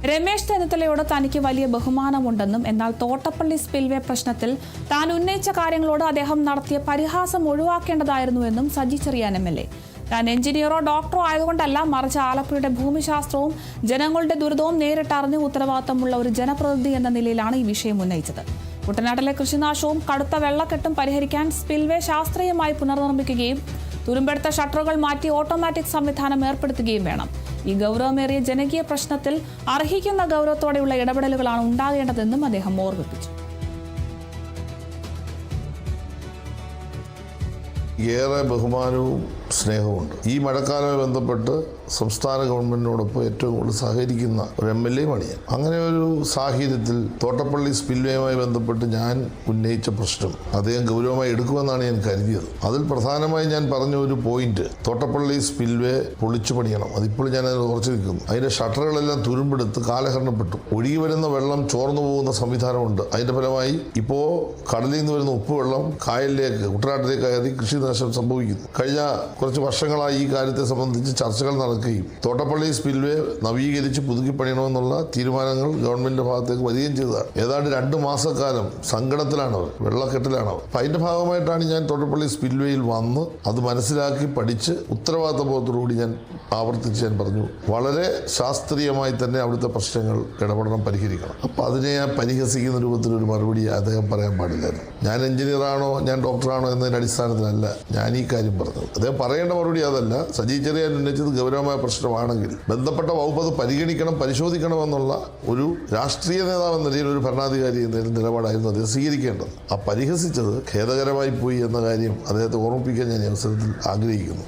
രമേശ് ചെന്നിത്തലയോട് തനിക്ക് വലിയ ബഹുമാനമുണ്ടെന്നും എന്നാൽ തോട്ടപ്പള്ളി സ്പിൽവേ പ്രശ്നത്തിൽ താൻ ഉന്നയിച്ച കാര്യങ്ങളോട് അദ്ദേഹം നടത്തിയ പരിഹാസം ഒഴിവാക്കേണ്ടതായിരുന്നുവെന്നും സജി ചെറിയാൻ MLA. താൻ എഞ്ചിനീയറോ ഡോക്ടറോ ആയതുകൊണ്ടല്ല, മറിച്ച് ആലപ്പുഴയുടെ ഭൂമിശാസ്ത്രവും ജനങ്ങളുടെ ദുരിതവും നേരിട്ടറിഞ്ഞ് ഉത്തരവാദിത്തമുള്ള ഒരു ജനപ്രതിനിധി എന്ന നിലയിലാണ് ഈ വിഷയം ഉന്നയിച്ചത്. കുട്ടനാട്ടിലെ കൃഷിനാശവും കടുത്ത വെള്ളക്കെട്ടും പരിഹരിക്കാൻ സ്പിൽവേ ശാസ്ത്രീയമായി പുനർനിർമ്മിക്കുകയും തുരുമ്പെടുത്ത ഷട്ടറുകൾ മാറ്റി ഓട്ടോമാറ്റിക് സംവിധാനം ഏർപ്പെടുത്തുകയും വേണം. ഈ ഗൗരവമേറിയ ജനകീയ പ്രശ്നത്തിൽ അർഹിക്കുന്ന ഗൗരവത്തോടെയുള്ള ഇടപെടലുകളാണ് ഉണ്ടാകേണ്ടതെന്നും അദ്ദേഹം ഓർമ്മിപ്പിച്ചു. ഏറെ ബഹുമാനവും സ്നേഹമുണ്ട്. ഈ മഴക്കാലവുമായി ബന്ധപ്പെട്ട് സംസ്ഥാന ഗവൺമെന്റിനോടൊപ്പം ഏറ്റവും കൂടുതൽ സഹകരിക്കുന്ന ഒരു MLA ആണ് ഞാൻ. അങ്ങനെ ഒരു സാഹചര്യത്തിൽ തോട്ടപ്പള്ളി സ്പിൽവേയുമായി ബന്ധപ്പെട്ട് ഞാൻ ഉന്നയിച്ച പ്രശ്നം അദ്ദേഹം ഗൗരവമായി എടുക്കുമെന്നാണ് ഞാൻ കരുതിയത്. അതിൽ പ്രധാനമായി ഞാൻ പറഞ്ഞ ഒരു പോയിന്റ്, തോട്ടപ്പള്ളി സ്പിൽവേ പൊളിച്ചു പണിയണം. അതിപ്പോൾ ഞാൻ അത് ഉറച്ചു നിൽക്കുന്നു. അതിന്റെ ഷട്ടറുകളെല്ലാം തുരുമ്പെടുത്ത് കാലഹരണപ്പെട്ടു. ഒഴുകി വരുന്ന വെള്ളം ചോർന്നു പോകുന്ന സംവിധാനമുണ്ട്. അതിന്റെ ഫലമായി ഇപ്പോൾ കടലിൽ നിന്ന് വരുന്ന ഉപ്പുവെള്ളം കായലിലേക്ക്, കുട്ടനാട്ടിലേക്ക് കയറി കൃഷിനാശം സംഭവിക്കുന്നു. കഴിഞ്ഞ കുറച്ച് വർഷങ്ങളായി ഈ കാര്യത്തെ സംബന്ധിച്ച് ചർച്ചകൾ നടക്കുകയും തോട്ടപ്പള്ളി സ്പിൽവേ നവീകരിച്ച് പുതുക്കി പണിയണമെന്നുള്ള തീരുമാനങ്ങൾ ഗവൺമെന്റിന്റെ ഭാഗത്തേക്ക് വരികയും ചെയ്തതാണ്. ഏതാണ്ട് 2 മാസക്കാലം സങ്കടത്തിലാണ് അവർ, വെള്ളക്കെട്ടിലാണ് അവർ. അപ്പം അതിന്റെ ഭാഗമായിട്ടാണ് ഞാൻ തോട്ടപ്പള്ളി സ്പിൽവേയിൽ വന്ന് അത് മനസ്സിലാക്കി പഠിച്ച് ഉത്തരവാദിത്തബോധത്തോടുകൂടി ഞാൻ ആവർത്തിച്ച് ഞാൻ പറഞ്ഞു, വളരെ ശാസ്ത്രീയമായി തന്നെ അവിടുത്തെ പ്രശ്നങ്ങൾ ഇടപെടണം, പരിഹരിക്കണം. അപ്പം അതിനെ ഞാൻ പരിഹസിക്കുന്ന രൂപത്തിലൊരു മറുപടി അദ്ദേഹം പറയാൻ പാടില്ലായിരുന്നു. ഞാൻ എഞ്ചിനീയറാണോ ഞാൻ ഡോക്ടറാണോ എന്നതിൻ്റെ അടിസ്ഥാനത്തിലല്ല ഞാൻ ഈ കാര്യം പറഞ്ഞത്. അദ്ദേഹം പറയേണ്ട മറുപടി അതല്ല. സജി ചെറിയാൻ ഉന്നയിച്ചത് ഗൗരവമായ പ്രശ്നമാണെങ്കിൽ ബന്ധപ്പെട്ട വകുപ്പ് അത് പരിഗണിക്കണം, പരിശോധിക്കണമെന്നുള്ള ഒരു രാഷ്ട്രീയ നേതാവ് എന്ന നിലയിൽ, ഒരു ഭരണാധികാരി എന്ന നിലപാടായിരുന്നു അദ്ദേഹം സ്വീകരിക്കേണ്ടത്. ആ പരിഹസിച്ചത് ഖേദകരമായി പോയി എന്ന കാര്യം അദ്ദേഹത്തെ ഓർമ്മിപ്പിക്കാൻ ഞാൻ ഈ അവസരത്തിൽ ആഗ്രഹിക്കുന്നു.